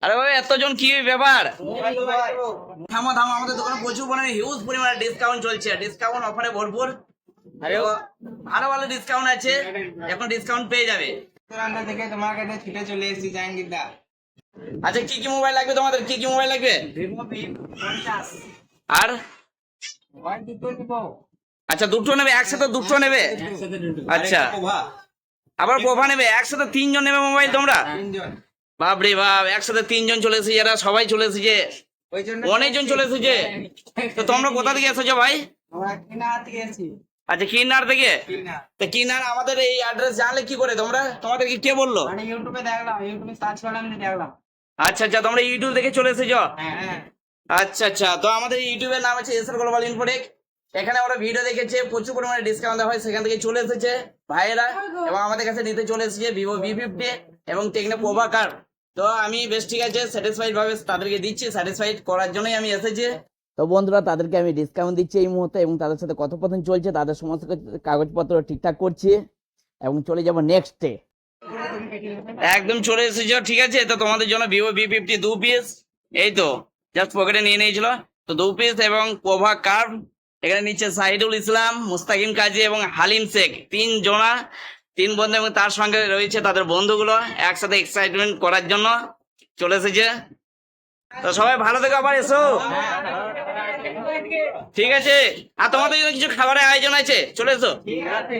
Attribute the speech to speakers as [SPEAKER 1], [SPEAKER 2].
[SPEAKER 1] আরে ভাই এতজন কি ব্যাপার? থামো থামো, আমাদের দোকানে প্রচুর পরিমাণে হিউজ পরিমাণে ডিসকাউন্ট চলছে, ডিসকাউন্ট অফারে ভরপুর। আরে ভালো ভালো ডিসকাউন্ট আছে, এখন ডিসকাউন্ট পেয়ে যাবে।
[SPEAKER 2] থেকে তোমার কাছে ছুটে চলে এসেছি জাহাঙ্গীরদা।
[SPEAKER 1] আচ্ছা কি কি মোবাইল লাগবে তোমাদের, কি কি মোবাইল লাগবে?
[SPEAKER 2] ভিভো V50
[SPEAKER 1] আর
[SPEAKER 2] মোবাইল দুটো নিব।
[SPEAKER 1] আচ্ছা দুটো নেবে একসাথে, দুটো নেবে? আচ্ছা আবার পোভা নেবে একসাথে, তিনজন নেবে মোবাইল তোমরা?
[SPEAKER 2] তিনজন।
[SPEAKER 1] বাপরে বাপ, একসাথে তিনজন চলে এসেছে, যারা সবাই চলে এসেছে,
[SPEAKER 2] ওই জন্য
[SPEAKER 1] অনেকজন চলে এসেছে। তো তোমরা কোথা থেকে এসেছো ভাই?
[SPEAKER 2] আমরা কিনা থেকে এসেছি।
[SPEAKER 1] আচ্ছা কিন্নার থেকে?
[SPEAKER 2] কিনা
[SPEAKER 1] তো কিন্নার আমাদের এই অ্যাড্রেস জানলে কি করে তোমরা, তোমাদেরকে কে বললো?
[SPEAKER 2] মানে ইউটিউবে দেখলাম, ইউটিউবে সার্চ করলাম, দেখলাম।
[SPEAKER 1] আচ্ছা আচ্ছা, তোমরা ইউটিউব থেকে চলে এসেছো?
[SPEAKER 2] হ্যাঁ।
[SPEAKER 1] আচ্ছা আচ্ছা, তো আমাদের ইউটিউবের নাম আছে এসআর গ্লোবাল ইনফোটেক। এখানে ওরা ভিডিও দেখেছে, প্রচুর পরিমাণে ডিসকাউন্ট দেওয়া হয়, সেখান থেকে চলে এসেছে ভাইয়েরা এবং আমাদের কাছে নিতে চলে এসেছে ভিভো V50 এবং টেকনো পোভা কার। তো আমি বেশ ঠিক আছে, স্যাটিসফাইড ভাবে তাদেরকে দিচ্ছি, স্যাটিসফাইড করার জন্যই আমি এসেছি। তো বন্ধুরা তাদেরকে আমি ডিসকাউন্ট দিচ্ছি এই মুহূর্তে এবং তাদের সাথে কথোপকথন চলছে, তাদের সমস্ত কাগজপত্র ঠিকঠাক করছি এবং চলে যাবো নেক্সটে। একদম চলে এসেছো, ঠিক আছে। তো তোমাদের জন্য ভিভো V50 2 পিস, এই তো জাস্ট পকেটে নিয়ে নিয়েছিল, তো 2 পিস এবং পোভা কার্ভ। এখানে নিচে সাহিদুল ইসলাম, মুস্তাকিম কাজী এবং হালিম শেখ, 3 জনা, 3 বন্ধু এবং তার সঙ্গে রয়েছে তাদের বন্ধুগুলো, একসাথে এক্সাইটমেন্ট করার জন্য চলে এসেছে। তো সবাই ভালো থেকে আবার এসো, ঠিক আছে। আর তোমাদের জন্য কিছু খাবারের আয়োজন আছে, চলে এসো।
[SPEAKER 2] ঠিক আছে।